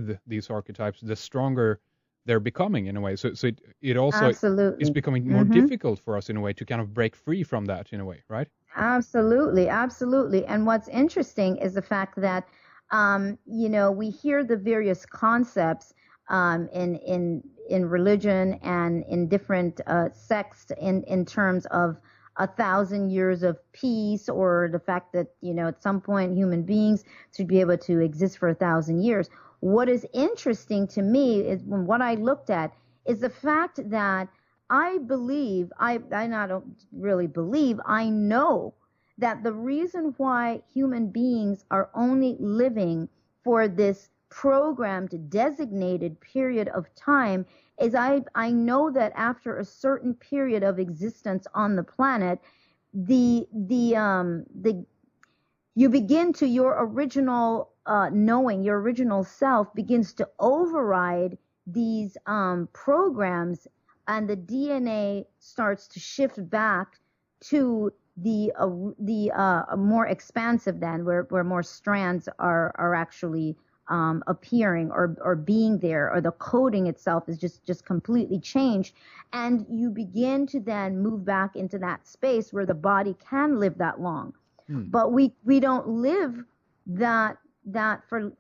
with these archetypes, the stronger they're becoming in a way. So it also Absolutely. is becoming more difficult for us in a way to kind of break free from that in a way, right? Absolutely, absolutely. And what's interesting is the fact that, we hear the various concepts in religion and in different sects in terms of 1,000 years of peace, or the fact that, at some point human beings should be able to exist for 1,000 years. What is interesting to me is what I looked at is the fact that I believe, I don't really believe, I know that the reason why human beings are only living for this programmed, designated period of time is I know that after a certain period of existence on the planet, you begin to your original knowing, your original self begins to override these programs, and the DNA starts to shift back to the more expansive then, where more strands are actually appearing or being there, or the coding itself is just completely changed, and you begin to then move back into that space where the body can live that long. But we don't live that for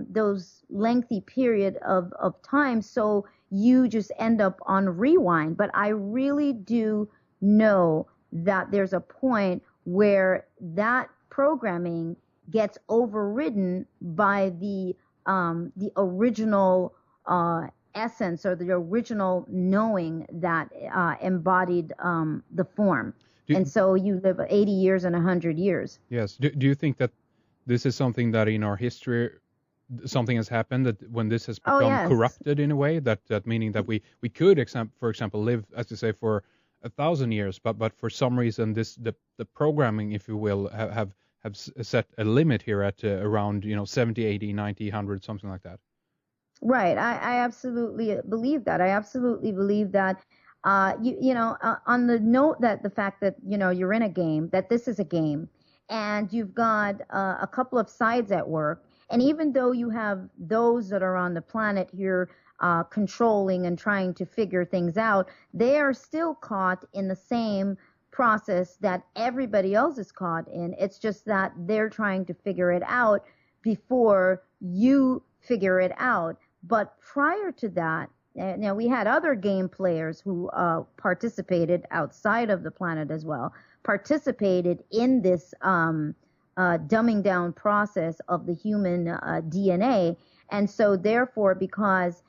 those lengthy period of time, so you just end up on rewind. But I really do know that there's a point where that programming gets overridden by the original essence, or the original knowing that embodied the form. And so you live 80 years and 100 years. Yes. Do you think that this is something that in our history, something has happened, that when this has become corrupted in a way, that meaning that we could, for example, live, as you say, for 1,000 years, but for some reason the programming, if you will, have set a limit here at around 70, 80, 90, 100, something like that. Right. I absolutely believe that. I absolutely believe that. On the note that the fact that you're in a game, that this is a game, and you've got a couple of sides at work, and even though you have those that are on the planet here controlling and trying to figure things out, they are still caught in the same process that everybody else is caught in. It's just that they're trying to figure it out before you figure it out. But prior to that, now we had other game players who participated outside of the planet as well, participated in this dumbing down process of the human DNA. And so therefore, because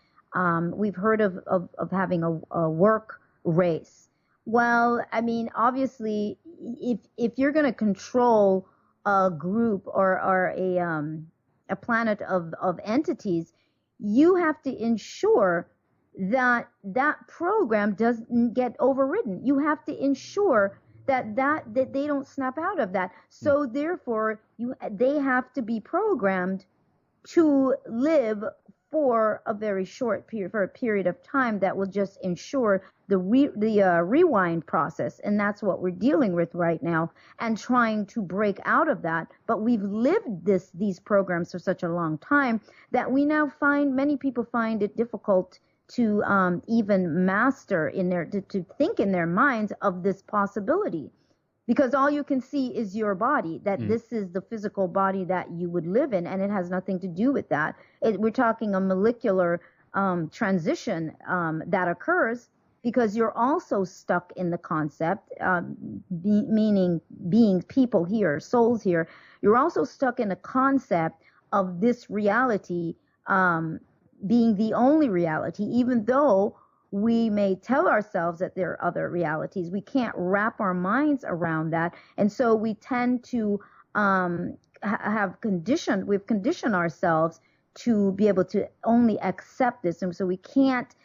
we've heard of having a work race. Well, I mean, obviously, if you're going to control a group or a planet of entities, you have to ensure that program doesn't get overridden. You have to ensure that they don't snap out of that. So therefore, they have to be programmed to live for a very short period, for a period of time that will just ensure the rewind process. And that's what we're dealing with right now, and trying to break out of that. But we've lived these programs for such a long time that we now many people find it difficult to even master to think in their minds of this possibility. Because all you can see is your body, that this is the physical body that you would live in, and it has nothing to do with that. We're talking a molecular transition that occurs because you're also stuck in the concept, meaning beings, people here, souls here. You're also stuck in the concept of this reality being the only reality, even though we may tell ourselves that there are other realities. We can't wrap our minds around that. And so we tend to we've conditioned ourselves to be able to only accept this. And so we can't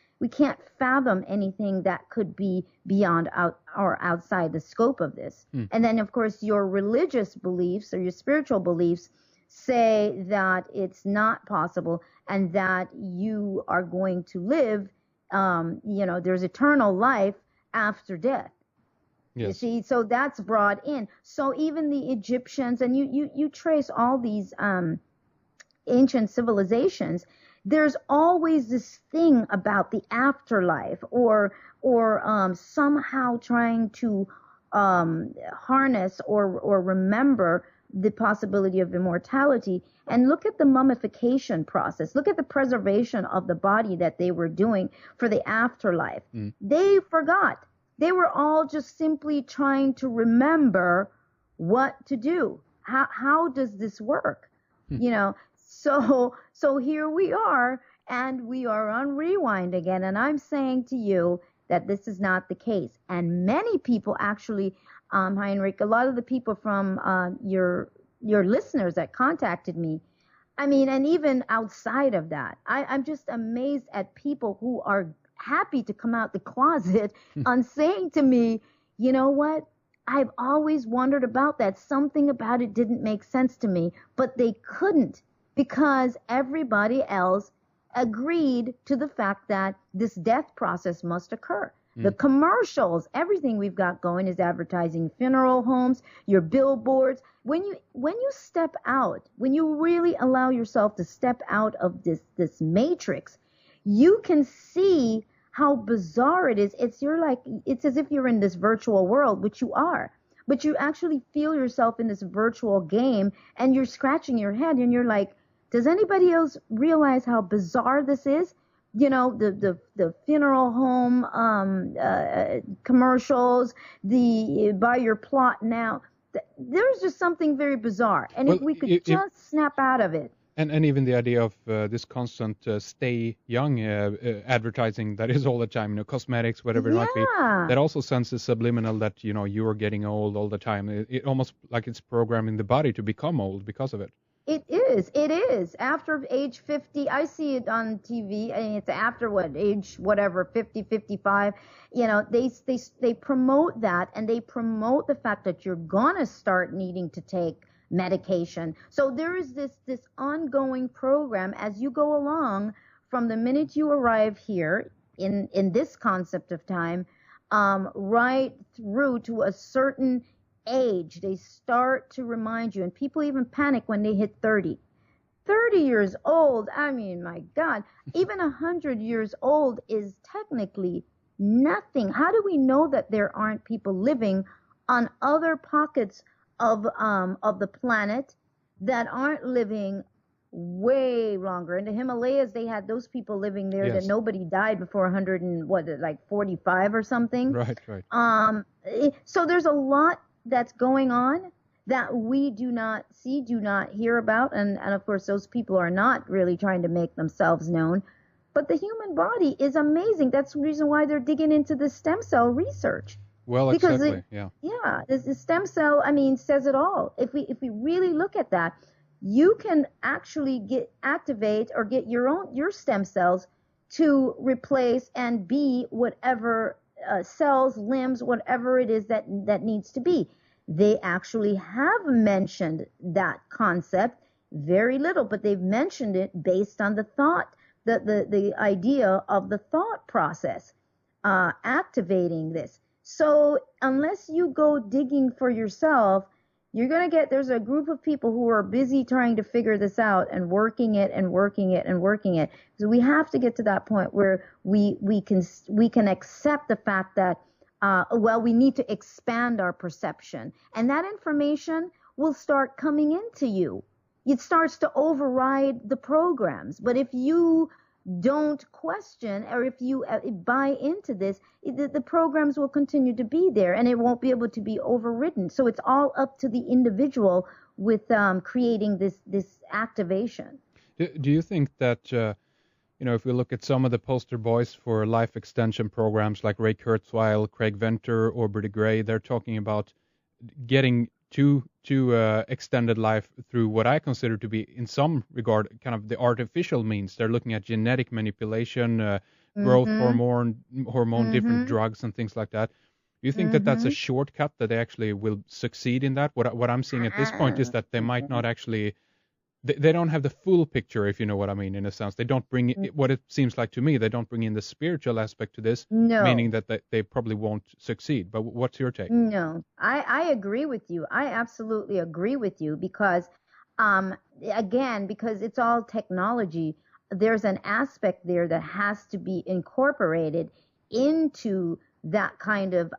fathom anything that could be beyond or outside the scope of this. And then, of course, your religious beliefs or your spiritual beliefs say that it's not possible and that you are going to live there's eternal life after death. Yes. You see, so that's brought in. So even the Egyptians, and you trace all these ancient civilizations, there's always this thing about the afterlife, or somehow trying to harness or remember the possibility of immortality. And look at the mummification process. Look at the preservation of the body that they were doing for the afterlife. They forgot. They were all just simply trying to remember what to do. How does this work? You know, so here we are, and we are on rewind again. And I'm saying to you that this is not the case. And many people actually, Heinrich, a lot of the people from your listeners that contacted me, I mean, and even outside of that, I'm just amazed at people who are happy to come out the closet on saying to me, you know what? I've always wondered about that. Something about it didn't make sense to me, but they couldn't, because everybody else agreed to the fact that this death process must occur. The commercials, everything we've got going is advertising funeral homes, your billboards. When you step out, when you really allow yourself to step out of this matrix, you can see how bizarre it is. It's as if you're in this virtual world, which you are, but you actually feel yourself in this virtual game, and you're scratching your head, and you're like, does anybody else realize how bizarre this is? You know, the funeral home commercials, the buy your plot now. There's just something very bizarre, and if we could just snap out of it. And even the idea of this constant stay young advertising that is all the time, you know, cosmetics, whatever it might be, that also sends a subliminal that, you know, you are getting old all the time. It almost like it's programming the body to become old because of it. It is. After age 50, I see it on TV, and it's after age 50, 55. You know, they promote that, and they promote the fact that you're gonna start needing to take medication. So there is this ongoing program as you go along from the minute you arrive here in this concept of time, right through to a certain age. They start to remind you, and people even panic when they hit 30 years old. I mean, my God, even 100 years old is technically nothing. How do we know that there aren't people living on other pockets of the planet that aren't living way longer? In the Himalayas, they had those people living there that nobody died before 100 and 45 or something. Right. So there's a lot that's going on that we do not see, do not hear about, and of course those people are not really trying to make themselves known. But the human body is amazing. That's the reason why they're digging into the stem cell research. Well, because exactly. The stem cell, I mean, says it all. If we really look at that, you can actually activate or get your stem cells to replace and be whatever cells, limbs, whatever it is that needs to be. They actually have mentioned that concept, very little, but they've mentioned it based on the thought, the idea of the thought process, activating this. So unless you go digging for yourself, you're going to there's a group of people who are busy trying to figure this out and working it. So we have to get to that point where we can accept the fact that, we need to expand our perception, and that information will start coming into you. It starts to override the programs. But if you don't question, or if you buy into this, the programs will continue to be there, and it won't be able to be overridden. So it's all up to the individual with creating this activation. Do you think that, if we look at some of the poster boys for life extension programs like Ray Kurzweil, Craig Venter, or Bertie Gray, they're talking about getting to extended life through what I consider to be, in some regard, kind of the artificial means. They're looking at genetic manipulation, growth hormone, different drugs and things like that. Do you think that that's a shortcut, that they actually will succeed in that? What I'm seeing at this point is that they might not actually, they don't have the full picture, if you know what I mean, in a sense. They don't bring what it seems like to me, they don't bring in the spiritual aspect to this, meaning that they probably won't succeed. But what's your take? No, I agree with you. I absolutely agree with you, because, again, because it's all technology. there's an aspect there that has to be incorporated into that kind of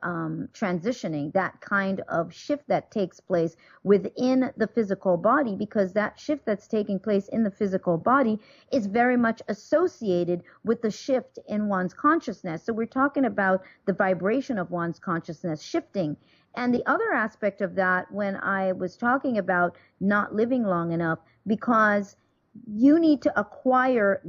transitioning, that kind of shift that takes place within the physical body, because that shift that's taking place in the physical body is very much associated with the shift in one's consciousness. So we're talking about the vibration of one's consciousness shifting. And the other aspect of that, when I was talking about not living long enough, because you need to acquire